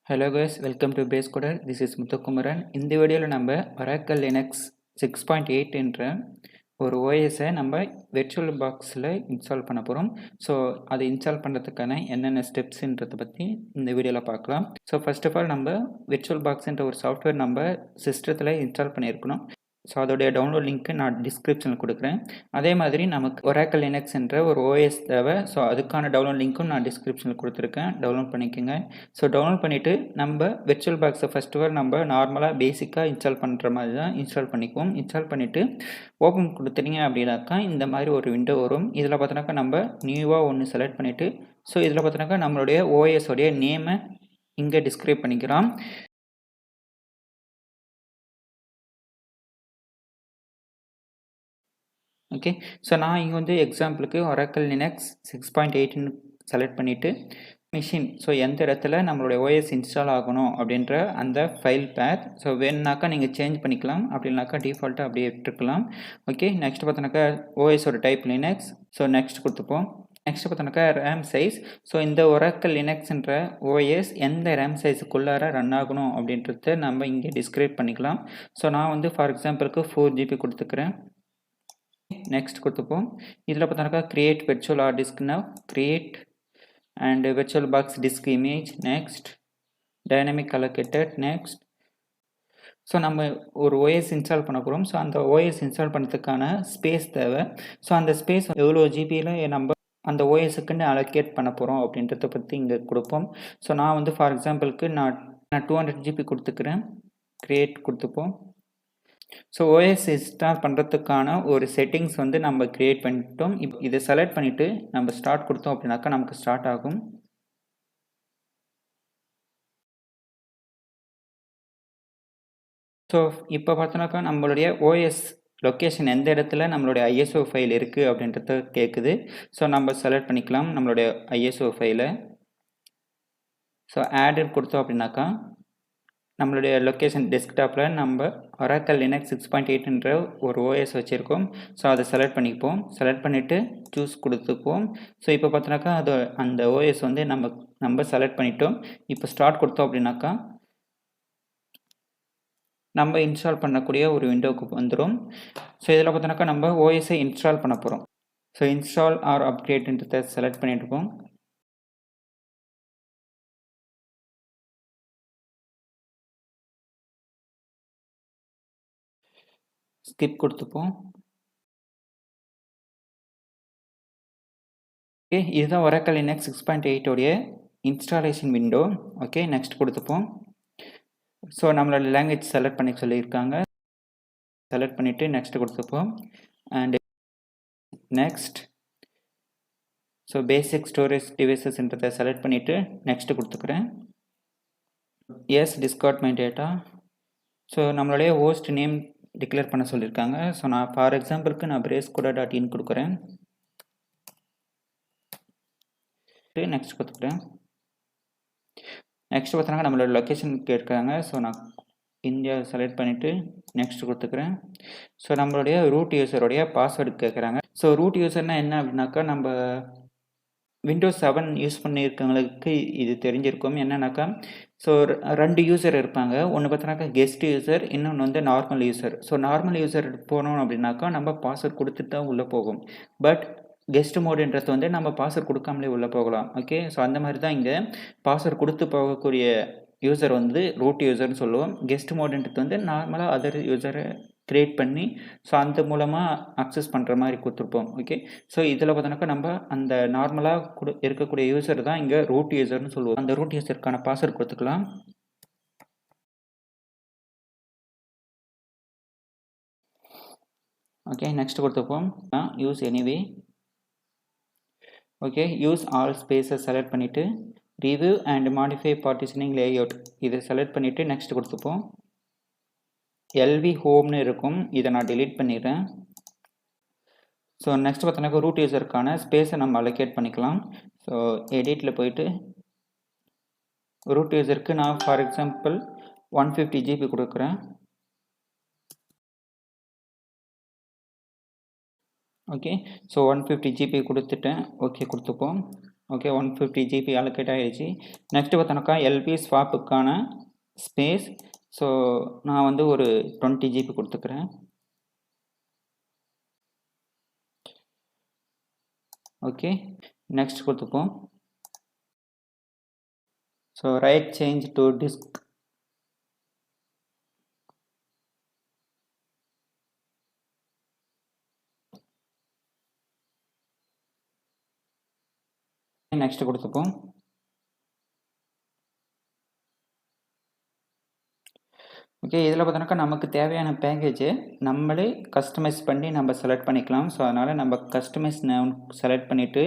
Hello guys, welcome to Base Coder. This is Muthukumaran. இந்த வீடியோவில் நம்ம Oracle Linux 6.8 என்ற ஒரு OS-ஐ நம்ம விர்ச்சுவல் பாக்ஸில் இன்ஸ்டால் பண்ண போகிறோம். ஸோ அதை இன்ஸ்டால் பண்ணுறதுக்கான என்னென்ன ஸ்டெப்ஸுன்றதை பற்றி இந்த வீடியோவில் பார்க்கலாம். ஸோ ஃபர்ஸ்ட் ஆஃப் ஆல் நம்ம விர்ச்சுவல் பாக்ஸ்ன்ற ஒரு சாஃப்ட்வேர் நம்ம சிஸ்டத்தில் இன்ஸ்டால் பண்ணியிருக்கணும். ஸோ அதோடைய டவுன்லோட் லிங்க்கு நான் டிஸ்கிரிப்ஷனில் கொடுக்குறேன். அதே மாதிரி நமக்கு Oracle Linux என்ற ஒரு OS தேவை. ஸோ அதுக்கான டவுன்லோட் லிங்க்கும் நான் டிஸ்கிரிப்ஷனில் கொடுத்துருக்கேன். டவுன்லோட் பண்ணிக்கோங்க. ஸோ டவுன்லோட் பண்ணிவிட்டு நம்ம விர்ச்சுவல் பாக்ஸை ஃபஸ்ட் ஆஃப் ஆல் நம்ம நார்மலாக பேசிக்காக இன்ஸ்டால் பண்ணுற மாதிரி தான் இன்ஸ்டால் பண்ணிக்குவோம். இன்ஸ்டால் பண்ணிவிட்டு ஓப்பன் கொடுத்துட்டீங்க அப்படின்னாக்கா இந்த மாதிரி ஒரு விண்டோ வரும். இதில் பார்த்தோன்னாக்கா நம்ம நியூவாக ஒன்று செலக்ட் பண்ணிவிட்டு ஸோ இதில் பார்த்தோன்னாக்கா நம்மளுடைய OS-உடைய நேமை இங்கே டிஸ்கிரைப் பண்ணிக்கிறோம். ஓகே, ஸோ நான் இங்கே வந்து எக்ஸாம்பிளுக்கு Oracle Linux 6.8ன்னு செலக்ட் பண்ணிவிட்டு மிஷின் ஸோ எந்த இடத்துல நம்மளுடைய OS இன்ஸ்டால் ஆகணும் அப்படின்ற அந்த ஃபைல் பேத் ஸோ வேணுனாக்கா நீங்கள் சேஞ்ச் பண்ணிக்கலாம். அப்படின்னாக்கா டிஃபால்ட்டாக அப்படியே விட்டுருக்கலாம். ஓகே, நெக்ஸ்ட் பார்த்தோன்னாக்கா OS-ஓட டைப் லினக்ஸ். ஸோ நெக்ஸ்ட் கொடுத்துப்போம். நெக்ஸ்ட் பார்த்தோன்னாக்கா ரேம் சைஸ். ஸோ இந்த Oracle Linuxன்ற OS எந்த ரேம் சைஸுக்குள்ளார ரன் ஆகணும் அப்படின்றத நம்ம இங்கே டிஸ்கிரைப் பண்ணிக்கலாம். ஸோ நான் வந்து ஃபார் எக்ஸாம்பிளுக்கு 4GB கொடுத்துக்கிறேன். நெக்ஸ்ட் கொடுத்துப்போம். இதில் பார்த்தோன்னாக்கா கிரியேட் விர்ச்சுவல் ஹார்ட் டிஸ்க்னா create and virtual box disk image. Next dynamic allocated. Next so நம்ம ஒரு OS இன்ஸ்டால் பண்ண போகிறோம். ஸோ அந்த OS இன்ஸ்டால் பண்ணுறதுக்கான ஸ்பேஸ் தேவை. ஸோ அந்த ஸ்பேஸ் எவ்வளோ ஜிபியில் நம்ம அந்த OS-க்குன்னு அலோகேட் பண்ண போகிறோம் அப்படின்றத பற்றி இங்கே கொடுப்போம். ஸோ நான் வந்து ஃபார் எக்ஸாம்பிளுக்கு நான் 200GB கொடுத்துக்கிறேன். கிரியேட் கொடுத்துப்போம். ஸோ OS இன்ஸ்டால் பண்ணுறதுக்கான ஒரு செட்டிங்ஸ் வந்து நம்ம க்ரியேட் பண்ணிட்டோம். இதை செலக்ட் பண்ணிவிட்டு நம்ம ஸ்டார்ட் கொடுத்தோம் அப்படின்னாக்கா நமக்கு ஸ்டார்ட் ஆகும். ஸோ இப்போ பார்த்தோன்னாக்கா நம்மளுடைய OS லொக்கேஷன் எந்த இடத்துல நம்மளுடைய ISO ஃபைல் இருக்குது அப்படின்றத கேட்குது. ஸோ நம்ம செலக்ட் பண்ணிக்கலாம் நம்மளுடைய ISO ஃபைலை. ஸோ ஆட் கொடுத்தோம் அப்படின்னாக்கா நம்மளுடைய லொக்கேஷன் டெஸ்க்டாப்பில் நம்ம Oracle Linux 6.8ன்ற ஒரு OS வச்சுருக்கோம். ஸோ அதை செலக்ட் பண்ணிப்போம். செலக்ட் பண்ணிவிட்டு சூஸ் கொடுத்துப்போம். ஸோ இப்போ பார்த்தோன்னாக்கா அது அந்த OS வந்து நம்ம செலக்ட் பண்ணிட்டோம். இப்போ ஸ்டார்ட் கொடுத்தோம் அப்படின்னாக்கா நம்ம இன்ஸ்டால் பண்ணக்கூடிய ஒரு விண்டோவுக்கு வந்துடும். ஸோ இதில் பார்த்தோன்னாக்கா நம்ம OS-ஐ இன்ஸ்டால் பண்ண போகிறோம். ஸோ இன்ஸ்டால் ஆர் அப்கிரேட்ன்றதை செலக்ட் பண்ணிட்டுருப்போம். ஸ்கிப் கொடுத்துப்போம். ஓகே, இதுதான் Oracle Linux 6.8 installation window. Okay, next கொடுத்துப்போம். ஸோ நம்மளோட லாங்குவேஜ் செலக்ட் பண்ணி சொல்லியிருக்காங்க. செலக்ட் பண்ணிவிட்டு நெக்ஸ்ட் கொடுத்துப்போம். And next so basic storage டிவைசஸ்ன்றதை செலக்ட் பண்ணிவிட்டு நெக்ஸ்ட் கொடுத்துக்கிறேன். Yes discard my data. So நம்மளுடைய ஹோஸ்ட் நேம் டிக்ளேர் பண்ண சொல்லியிருக்காங்க. ஸோ நான் ஃபார் எக்ஸாம்பிளுக்கு நான் BraceCoder.in கொடுக்குறேன். நெக்ஸ்ட் கொடுத்துக்கிறேன். நெக்ஸ்ட் பார்த்தோன்னா நம்மளோட லொக்கேஷன் கேட்குறாங்க. ஸோ நான் இந்தியா செலக்ட் பண்ணிவிட்டு நெக்ஸ்ட் கொடுத்துக்கிறேன். ஸோ நம்மளுடைய ரூட் யூசருடைய பாஸ்வேர்டு கேட்குறாங்க. ஸோ ரூட் யூசர்னால் என்ன அப்படின்னாக்கா நம்ம Windows 7 யூஸ் பண்ணியிருக்கவங்களுக்கு இது தெரிஞ்சிருக்கும். என்னன்னாக்கா ஸோ 2 யூசர் இருப்பாங்க. ஒன்று பார்த்தோன்னாக்கா கெஸ்ட் யூசர், இன்னொன்று வந்து normal user. So normal user போனோம் அப்படின்னாக்கா நம்ம பாஸ்வேர்ட் கொடுத்துட்டு தான் உள்ளே போகும். பட் கெஸ்ட் மோடுன்றது வந்து நம்ம பாஸ்வேர்ட் கொடுக்காமலே உள்ளே போகலாம். ஓகே, ஸோ அந்த மாதிரி தான் இங்கே பாஸ்வேர்ட் கொடுத்து போகக்கூடிய யூசர் வந்து ரூட் யூசர்னு சொல்லுவோம். கெஸ்ட் மோடுன்றது வந்து நார்மலாக அதர் யூசரை க்ரியேட் பண்ணி ஸோ அந்த மூலமாக அக்சஸ் பண்ணுற மாதிரி கொடுத்துருப்போம். ஓகே, ஸோ இதில் பார்த்தோன்னாக்கா நம்ம அந்த நார்மலாக இருக்கக்கூடிய யூசர் தான் இங்கே ரூட் யூசர்னு சொல்லுவோம். அந்த ரூட் யூசருக்கான பாஸ்வேர்ட் கொடுத்துக்கலாம். ஓகே, நெக்ஸ்ட் கொடுத்துப்போம். Use anyway. Okay, use all ஸ்பேஸை செலக்ட் பண்ணிவிட்டு review and modify partitioning layout இதை செலக்ட் பண்ணிவிட்டு நெக்ஸ்ட் கொடுத்துப்போம். LV ஹோம்னு இருக்கும். இதை நான் delete பண்ணிடுறேன். ஸோ நெக்ஸ்ட் பார்த்தோன்னாக்கா ரூட் யூசருக்கான ஸ்பேஸை நம்ம அலோகேட் பண்ணிக்கலாம். ஸோ எடிட்டில் போயிட்டு ரூட் யூசருக்கு நான் ஃபார் எக்ஸாம்பிள் 150GB கொடுக்குறேன். ஓகே, ஸோ 150GB கொடுத்துட்டேன். ஓகே கொடுத்துப்போம். ஓகே 150 ஜிபி அலோகேட் ஆகிடுச்சு. நெக்ஸ்ட்டு பார்த்தோன்னாக்கா எல்பி ஸ்வாப்புக்கான ஸ்பேஸ். ஸோ நான் வந்து ஒரு 20 ஜிபி கொடுத்துக்கிறேன். ஓகே, நெக்ஸ்ட் கொடுத்துப்போம். So write change to disk. Next கொடுத்துப்போம். ஓகே, இதில் பார்த்தோன்னாக்கா நமக்கு தேவையான பேக்கேஜை நம்மளே கஸ்டமைஸ் பண்ணி நம்ம செலக்ட் பண்ணிக்கலாம். ஸோ அதனால் நம்ம கஸ்டமைஸ் செலக்ட் பண்ணிவிட்டு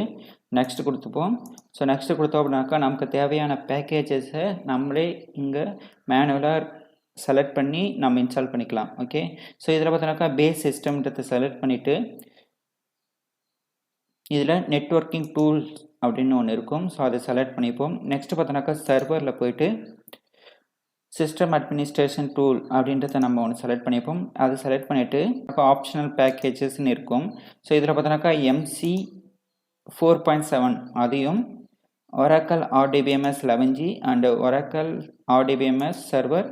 நெக்ஸ்ட் கொடுத்துப்போம். ஸோ நெக்ஸ்ட் கொடுத்தோம் அப்படின்னாக்கா நமக்கு தேவையான பேக்கேஜஸை நம்மளே இங்கே மேனுவலாக செலக்ட் பண்ணி நம்ம இன்ஸ்டால் பண்ணிக்கலாம். ஓகே, ஸோ இதில் பார்த்தோன்னாக்கா பேஸ் சிஸ்டம்ன்றதை செலக்ட் பண்ணிவிட்டு இதில் நெட்வொர்க்கிங் டூல்ஸ் அப்படின்னு ஒன்று இருக்கும். ஸோ அதை செலக்ட் பண்ணிப்போம். நெக்ஸ்ட் பார்த்தோன்னாக்கா சர்வரில் போயிட்டு சிஸ்டம் அட்மினிஸ்ட்ரேஷன் டூல் அப்படின்றத நம்ம ஒன்று செலக்ட் பண்ணிப்போம். அதை செலக்ட் பண்ணிவிட்டு ஆப்ஷனல் பேக்கேஜஸ்ன்னு இருக்கும். ஸோ இதில் பார்த்தோன்னாக்கா MC 4.7 அதையும் Oracle RDBMS 11G and Oracle RDBMS Server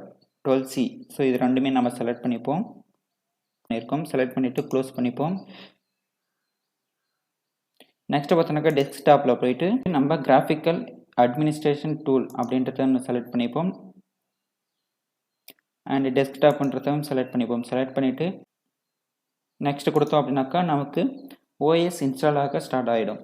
12C. So இது ரெண்டுமே நம்ம செலக்ட் பண்ணிப்போம். செலக்ட் பண்ணிவிட்டு க்ளோஸ் பண்ணிப்போம். நெக்ஸ்ட் பார்த்தோன்னாக்கா டெஸ்க்டாப்பில் போயிட்டு நம்ம கிராஃபிக்கல் அட்மினிஸ்ட்ரேஷன் டூல் அப்படின்றத நம்ம செலக்ட் பண்ணிப்போம். அண்ட் டெஸ்க்டாப்ன்றதும் செலக்ட் பண்ணிப்போம். செலக்ட் பண்ணிவிட்டு நெக்ஸ்ட் கொடுத்தோம் அப்படின்னாக்கா நமக்கு OS இன்ஸ்டால் ஆக ஸ்டார்ட் ஆகிடும்.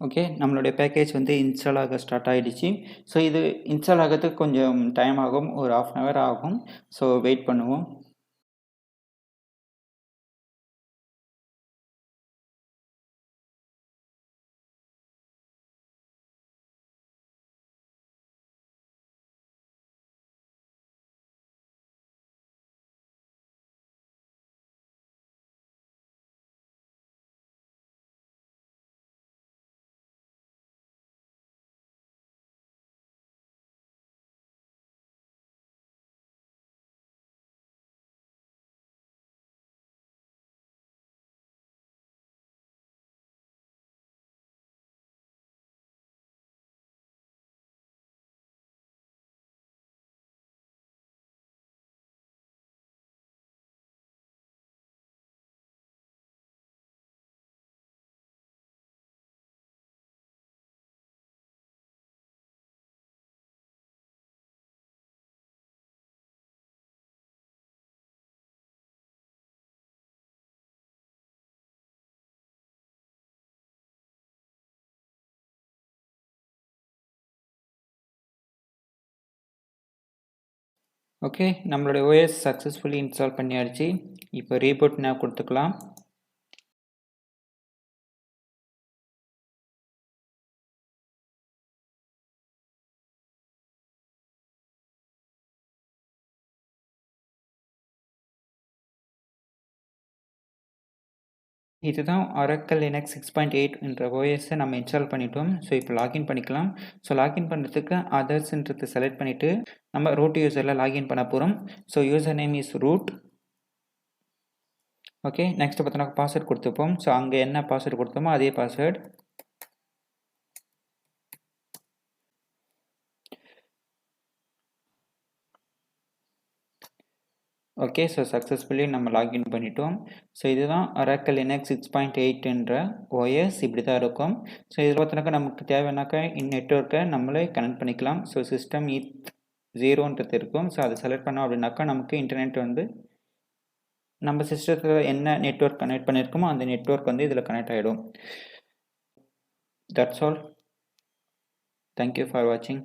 ஓகே, நம்மளுடைய பேக்கேஜ் வந்து இன்ஸ்டால் ஆக ஸ்டார்ட் ஆகிடுச்சு. ஸோ இது இன்ஸ்டால் ஆகிறதுக்கு கொஞ்சம் டைம் ஆகும், ஒரு 1/2 hour ஆகும். ஸோ வெயிட் பண்ணுவோம். ஓகே, நம்மளுடைய OS சக்ஸஸ்ஃபுல்லி இன்ஸ்டால் பண்ணியாச்சு. இப்போ ரீபூட் now கொடுத்துக்கலாம். இதுதான் Oracle Linux 6.8 என்ற OS-ஐ நம்ம இன்ஸ்டால் பண்ணிட்டோம். ஸோ இப்போ லாகின் பண்ணிக்கலாம். ஸோ லாகின் பண்ணுறதுக்கு அதர்ஸ்ன்றதை செலக்ட் பண்ணிவிட்டு நம்ம ரூட் யூசரில் லாகின் பண்ண போகிறோம். So user name is root. Okay, next பார்த்தோன்னா பாஸ்வேர்ட் கொடுத்துப்போம். ஸோ அங்கே என்ன பாஸ்வேர்டு கொடுத்தோமோ அதே பாஸ்வேர்டு. ஓகே, ஸோ சக்ஸஸ்ஃபுல்லி நம்ம லாகின் பண்ணிட்டோம். ஸோ இதுதான் Oracle Linux 6.8 என்ற OS. இப்படி தான் இருக்கும். ஸோ இதில் பார்த்தோன்னாக்கா நமக்கு தேவைன்னாக்கா நெட்வொர்க்கை நம்மளே கனெக்ட் பண்ணிக்கலாம். ஸோ சிஸ்டம் இத் 0ன்றது இருக்கும். ஸோ அதை செலக்ட் பண்ணோம் அப்படின்னாக்கா நமக்கு இன்டர்நெட் வந்து நம்ம சிஸ்டத்தில் என்ன நெட்வொர்க் கனெக்ட் பண்ணியிருக்கோமோ அந்த நெட்வொர்க் வந்து இதில் கனெக்ட் ஆகிடும். That's all. தேங்க்யூ ஃபார் வாட்சிங்.